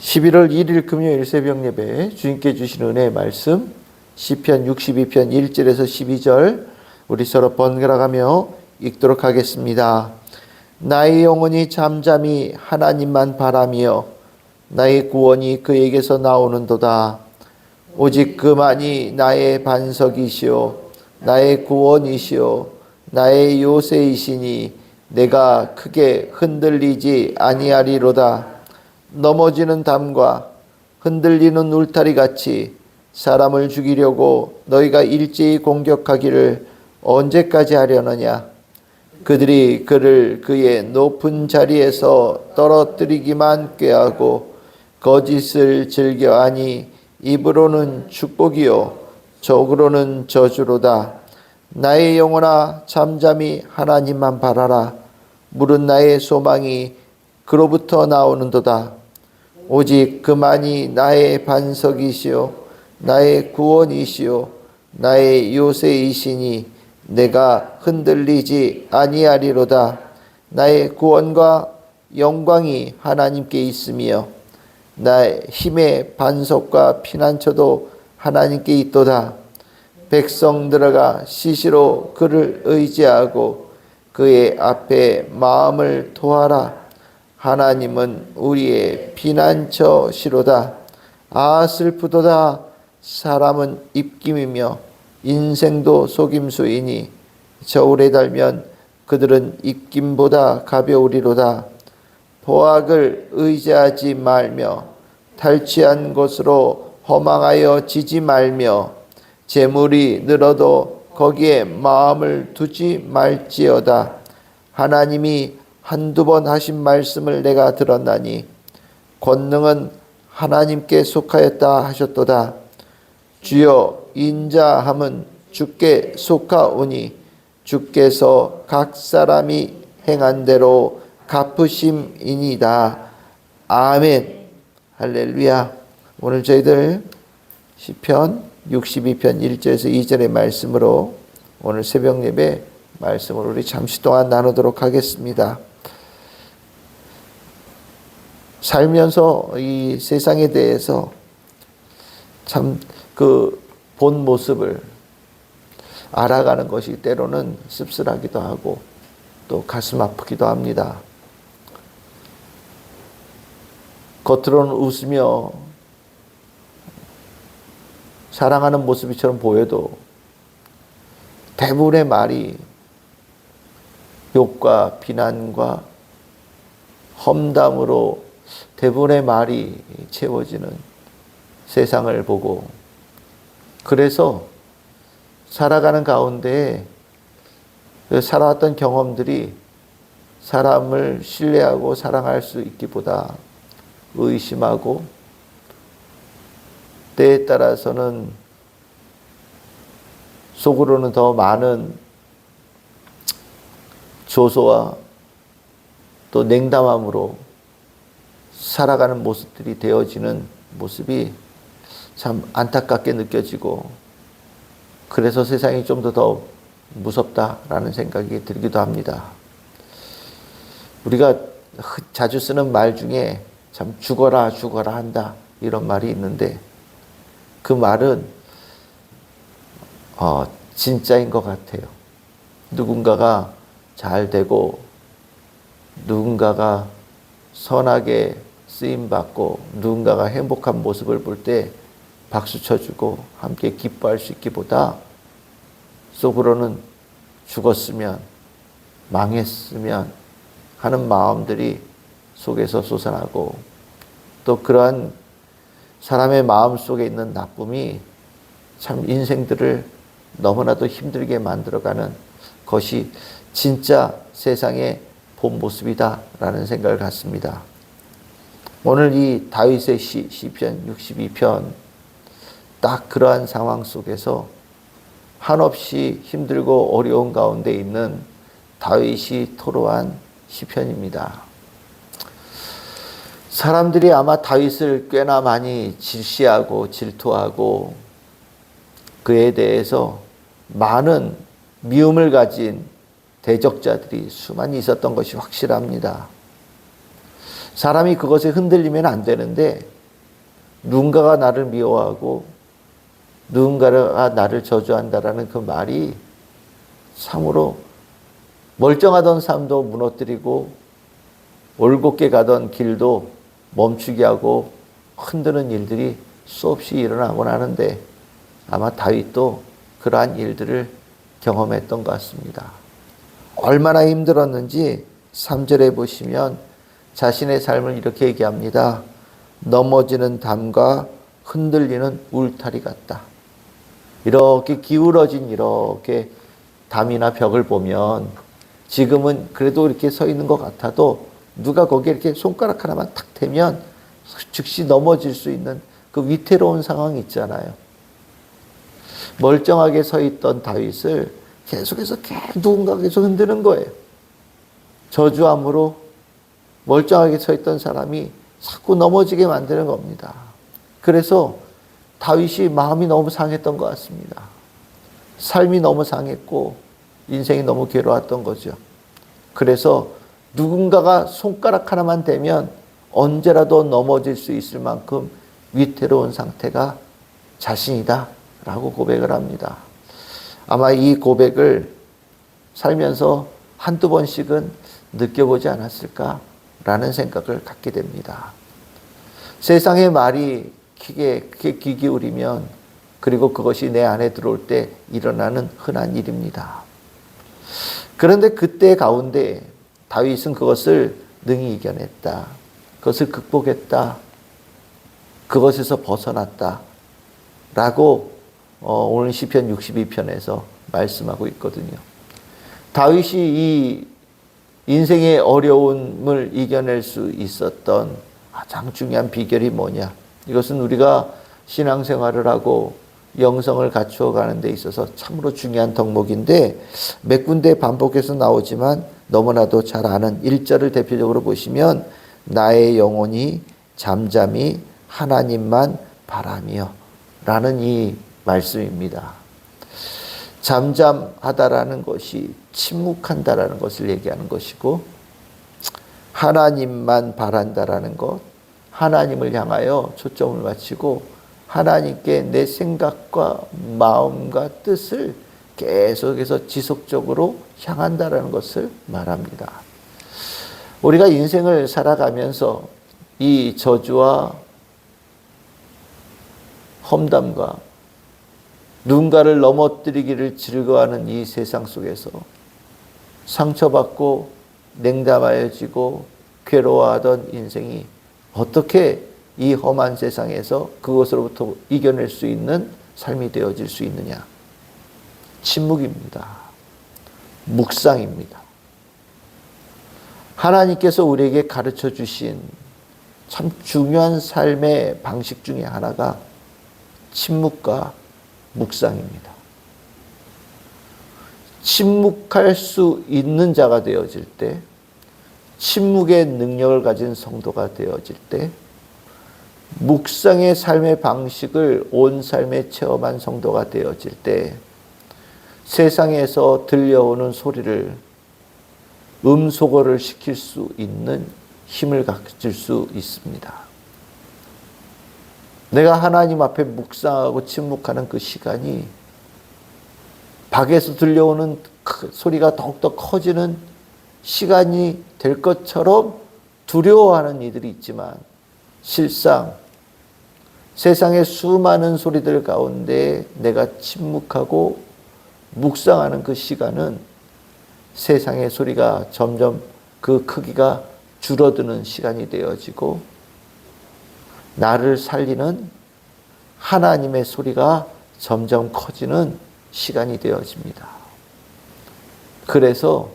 11월 1일 금요일 새벽 예배 주님께 주신 은혜의 말씀 시편 62편 1절에서 12절 우리 서로 번갈아가며 읽도록 하겠습니다. 나의 영혼이 잠잠히 하나님만 바라며 나의 구원이 그에게서 나오는도다. 오직 그만이 나의 반석이시오 나의 구원이시오 나의 요새이시니 내가 크게 흔들리지 아니하리로다. 넘어지는 담과 흔들리는 울타리 같이 사람을 죽이려고 너희가 일제히 공격하기를 언제까지 하려느냐. 그들이 그를 그의 높은 자리에서 떨어뜨리기만 꾀하고 거짓을 즐겨하니 입으로는 축복이요 속으로는 저주로다. 나의 영혼아 잠잠히 하나님만 바라라. 물은 나의 소망이 그로부터 나오는도다. 오직 그만이 나의 반석이시요 나의 구원이시요 나의 요새이시니 내가 흔들리지 아니하리로다. 나의 구원과 영광이 하나님께 있으며 나의 힘의 반석과 피난처도 하나님께 있도다. 백성들아가 시시로 그를 의지하고 그의 앞에 마음을 토하라. 하나님은 우리의 피난처시로다. 아 슬프도다. 사람은 입김이며 인생도 속임수이니 저울에 달면 그들은 입김보다 가벼우리로다. 보악을 의지하지 말며 탈취한 것으로 허망하여 지지 말며 재물이 늘어도 거기에 마음을 두지 말지어다. 하나님이 한두 번 하신 말씀을 내가 들었나니 권능은 하나님께 속하였다 하셨도다. 주여 인자함은 주께 속하오니 주께서 각 사람이 행한 대로 갚으심이니이다. 아멘. 할렐루야. 오늘 저희들 시편 62편 1절에서 2절의 말씀으로 오늘 새벽 예배 말씀을 우리 잠시 동안 나누도록 하겠습니다. 살면서 이 세상에 대해서 참 그 본 모습을 알아가는 것이 때로는 씁쓸하기도 하고 또 가슴 아프기도 합니다. 겉으로는 웃으며 사랑하는 모습처럼 보여도 대부분의 말이 욕과 비난과 험담으로 대부분의 말이 채워지는 세상을 보고 그래서 살아가는 가운데 살아왔던 경험들이 사람을 신뢰하고 사랑할 수 있기보다 의심하고 때에 따라서는 속으로는 더 많은 조소와 또 냉담함으로 살아가는 모습들이 되어지는 모습이 참 안타깝게 느껴지고 그래서 세상이 좀 더 무섭다라는 생각이 들기도 합니다. 우리가 자주 쓰는 말 중에 참 죽어라 죽어라 한다 이런 말이 있는데 그 말은 진짜인 것 같아요. 누군가가 잘 되고 누군가가 선하게 쓰임받고 누군가가 행복한 모습을 볼 때 박수 쳐주고 함께 기뻐할 수 있기보다 속으로는 죽었으면 망했으면 하는 마음들이 속에서 솟아나고 또 그러한 사람의 마음 속에 있는 나쁨이 참 인생들을 너무나도 힘들게 만들어가는 것이 진짜 세상의 본 모습이다라는 생각을 갖습니다. 오늘 이 다윗의 시편 62편 딱 그러한 상황 속에서 한없이 힘들고 어려운 가운데 있는 다윗이 토로한 시편입니다. 사람들이 아마 다윗을 꽤나 많이 질시하고 질투하고 그에 대해서 많은 미움을 가진 대적자들이 수많이 있었던 것이 확실합니다. 사람이 그것에 흔들리면 안 되는데 누군가가 나를 미워하고 누군가가 나를 저주한다라는 그 말이 참으로 멀쩡하던 삶도 무너뜨리고 올곧게 가던 길도 멈추게 하고 흔드는 일들이 수없이 일어나곤 하는데 아마 다윗도 그러한 일들을 경험했던 것 같습니다. 얼마나 힘들었는지 3절에 보시면 자신의 삶을 이렇게 얘기합니다. 넘어지는 담과 흔들리는 울타리 같다. 이렇게 기울어진 이렇게 담이나 벽을 보면 지금은 그래도 이렇게 서 있는 것 같아도 누가 거기에 이렇게 손가락 하나만 탁 대면 즉시 넘어질 수 있는 그 위태로운 상황이 있잖아요. 멀쩡하게 서 있던 다윗을 계속해서 누군가 계속 흔드는 거예요. 저주함으로 멀쩡하게 서 있던 사람이 자꾸 넘어지게 만드는 겁니다. 그래서 다윗이 마음이 너무 상했던 것 같습니다. 삶이 너무 상했고 인생이 너무 괴로웠던 거죠. 그래서 누군가가 손가락 하나만 대면 언제라도 넘어질 수 있을 만큼 위태로운 상태가 자신이다 라고 고백을 합니다. 아마 이 고백을 살면서 한두 번씩은 느껴보지 않았을까라는 생각을 갖게 됩니다. 세상의 말이 크게 귀 기울이면 그리고 그것이 내 안에 들어올 때 일어나는 흔한 일입니다. 그런데 그때 가운데 다윗은 그것을 능히 이겨냈다. 그것을 극복했다. 그것에서 벗어났다. 라고 오늘 시편 62편에서 말씀하고 있거든요. 다윗이 이 인생의 어려움을 이겨낼 수 있었던 가장 중요한 비결이 뭐냐? 이것은 우리가 신앙생활을 하고 영성을 갖추어 가는 데 있어서 참으로 중요한 덕목인데 몇 군데 반복해서 나오지만 너무나도 잘 아는 1절을 대표적으로 보시면 나의 영혼이 잠잠히 하나님만 바라며 라는 이 말씀입니다. 잠잠하다라는 것이 침묵한다라는 것을 얘기하는 것이고 하나님만 바란다라는 것, 하나님을 향하여 초점을 맞추고 하나님께 내 생각과 마음과 뜻을 계속해서 지속적으로 향한다라는 것을 말합니다. 우리가 인생을 살아가면서 이 저주와 험담과 누군가를 넘어뜨리기를 즐거워하는 이 세상 속에서 상처받고 냉담하여지고 괴로워하던 인생이 어떻게 이 험한 세상에서 그것으로부터 이겨낼 수 있는 삶이 되어질 수 있느냐? 침묵입니다. 묵상입니다. 하나님께서 우리에게 가르쳐 주신 참 중요한 삶의 방식 중에 하나가 침묵과 묵상입니다. 침묵할 수 있는 자가 되어질 때, 침묵의 능력을 가진 성도가 되어질 때, 묵상의 삶의 방식을 온 삶에 체험한 성도가 되어질 때 세상에서 들려오는 소리를 음소거를 시킬 수 있는 힘을 가질 수 있습니다. 내가 하나님 앞에 묵상하고 침묵하는 그 시간이 밖에서 들려오는 소리가 더욱더 커지는 시간이 될 것처럼 두려워하는 이들이 있지만 실상 세상의 수많은 소리들 가운데 내가 침묵하고 묵상하는 그 시간은 세상의 소리가 점점 그 크기가 줄어드는 시간이 되어지고 나를 살리는 하나님의 소리가 점점 커지는 시간이 되어집니다. 그래서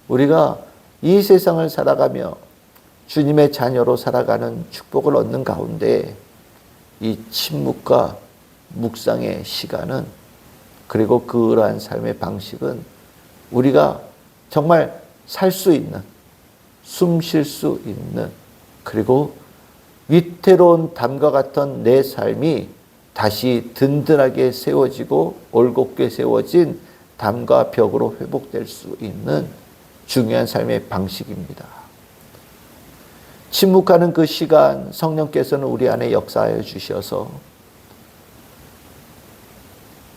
우리가 이 세상을 살아가며 주님의 자녀로 살아가는 축복을 얻는 가운데 이 침묵과 묵상의 시간은 그리고 그러한 삶의 방식은 우리가 정말 살 수 있는, 숨 쉴 수 있는, 그리고 위태로운 담과 같은 내 삶이 다시 든든하게 세워지고 올곧게 세워진 담과 벽으로 회복될 수 있는 중요한 삶의 방식입니다. 침묵하는 그 시간 성령께서는 우리 안에 역사하여 주셔서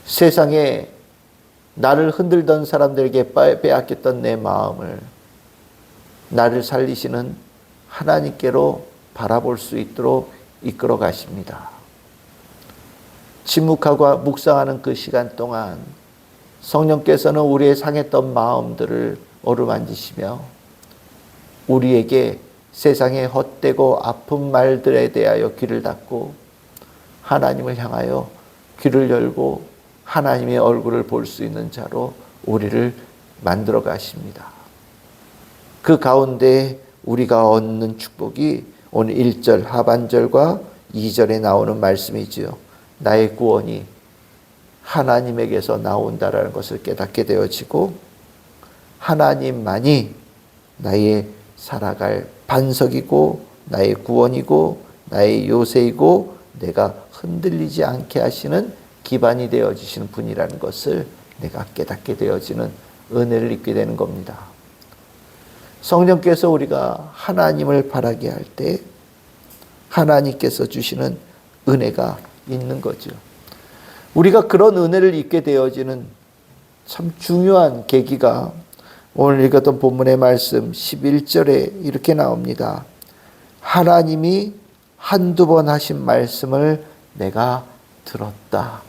세상에 나를 흔들던 사람들에게 빼앗겼던 내 마음을 나를 살리시는 하나님께로 바라볼 수 있도록 이끌어 가십니다. 침묵하고 묵상하는 그 시간 동안 성령께서는 우리의 상했던 마음들을 어루만지시며 우리에게 세상의 헛되고 아픈 말들에 대하여 귀를 닫고 하나님을 향하여 귀를 열고 하나님의 얼굴을 볼 수 있는 자로 우리를 만들어 가십니다. 그 가운데 우리가 얻는 축복이 오늘 1절 하반절과 2절에 나오는 말씀이지요. 나의 구원이 하나님에게서 나온다라는 것을 깨닫게 되어지고 하나님만이 나의 살아갈 반석이고 나의 구원이고 나의 요새이고 내가 흔들리지 않게 하시는 기반이 되어지시는 분이라는 것을 내가 깨닫게 되어지는 은혜를 입게 되는 겁니다. 성령께서 우리가 하나님을 바라게 할 때 하나님께서 주시는 은혜가 있는 거죠. 우리가 그런 은혜를 입게 되어지는 참 중요한 계기가 오늘 읽었던 본문의 말씀 11절에 이렇게 나옵니다. 하나님이 한두 번 하신 말씀을 내가 들었다.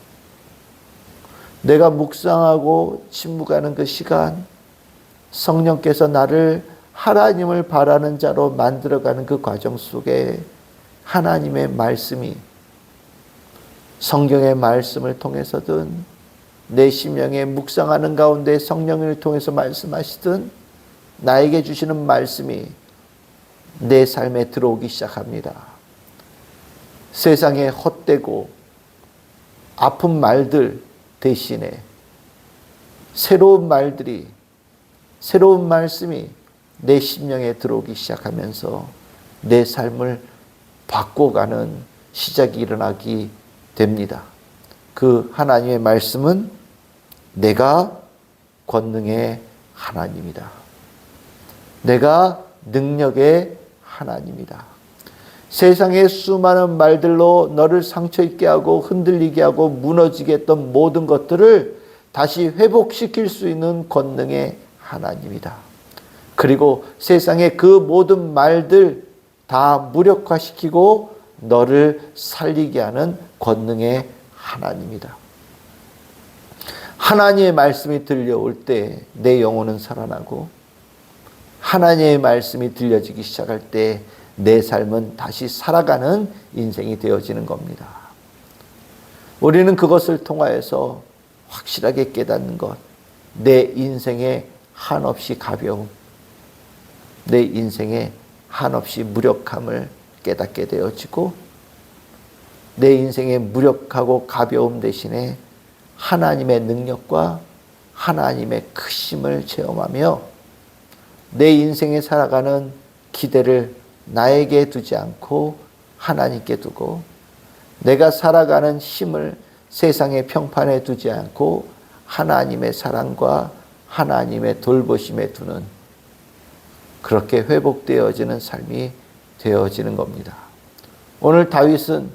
내가 묵상하고 침묵하는 그 시간, 성령께서 나를 하나님을 바라는 자로 만들어가는 그 과정 속에 하나님의 말씀이 성경의 말씀을 통해서든 내 심령에 묵상하는 가운데 성령을 통해서 말씀하시든 나에게 주시는 말씀이 내 삶에 들어오기 시작합니다. 세상에 헛되고 아픈 말들 대신에 새로운 말들이, 새로운 말씀이 내 심령에 들어오기 시작하면서 내 삶을 바꿔가는 시작이 일어나기 됩니다. 그 하나님의 말씀은 내가 권능의 하나님이다. 내가 능력의 하나님이다. 세상의 수많은 말들로 너를 상처 입게 하고 흔들리게 하고 무너지게 했던 모든 것들을 다시 회복시킬 수 있는 권능의 하나님이다. 그리고 세상의 그 모든 말들 다 무력화시키고 너를 살리게 하는 권능의 하나님이다. 하나님의 말씀이 들려올 때 내 영혼은 살아나고 하나님의 말씀이 들려지기 시작할 때 내 삶은 다시 살아가는 인생이 되어지는 겁니다. 우리는 그것을 통하여서 확실하게 깨닫는 것, 내 인생의 한없이 가벼움, 내 인생의 한없이 무력함을 깨닫게 되어지고 내 인생의 무력하고 가벼움 대신에 하나님의 능력과 하나님의 크심을 체험하며 내 인생에 살아가는 기대를 나에게 두지 않고 하나님께 두고 내가 살아가는 힘을 세상의 평판에 두지 않고 하나님의 사랑과 하나님의 돌보심에 두는 그렇게 회복되어지는 삶이 되어지는 겁니다. 오늘 다윗은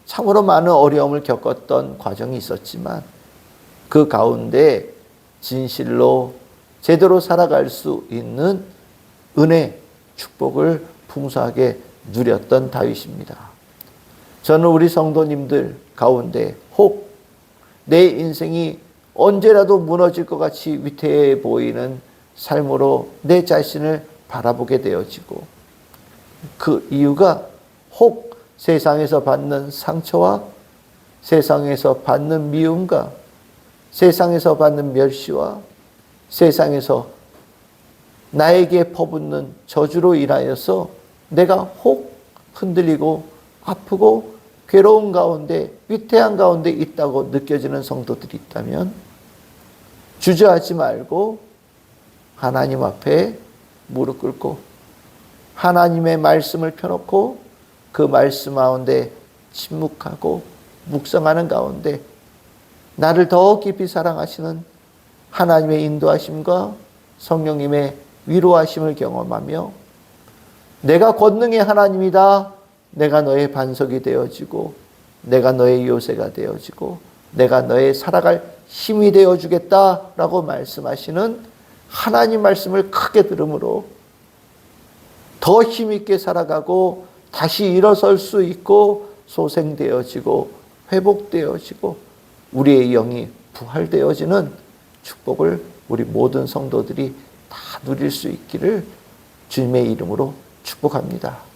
참으로 많은 어려움을 겪었던 과정이 있었지만 그 가운데 진실로 제대로 살아갈 수 있는 은혜, 축복을 풍성하게 누렸던 다윗입니다. 저는 우리 성도님들 가운데 혹 내 인생이 언제라도 무너질 것 같이 위태해 보이는 삶으로 내 자신을 바라보게 되어지고 그 이유가 혹 세상에서 받는 상처와 세상에서 받는 미움과 세상에서 받는 멸시와 세상에서 나에게 퍼붓는 저주로 인하여서 내가 혹 흔들리고 아프고 괴로운 가운데 위태한 가운데 있다고 느껴지는 성도들이 있다면 주저하지 말고 하나님 앞에 무릎 꿇고 하나님의 말씀을 펴놓고 그 말씀 가운데 침묵하고 묵상하는 가운데 나를 더 깊이 사랑하시는 하나님의 인도하심과 성령님의 위로하심을 경험하며 내가 권능의 하나님이다. 내가 너의 반석이 되어지고 내가 너의 요새가 되어지고 내가 너의 살아갈 힘이 되어주겠다라고 말씀하시는 하나님 말씀을 크게 들음으로 더 힘있게 살아가고 다시 일어설 수 있고 소생되어지고 회복되어지고 우리의 영이 부활되어지는 축복을 우리 모든 성도들이 다 누릴 수 있기를 주님의 이름으로 축복합니다.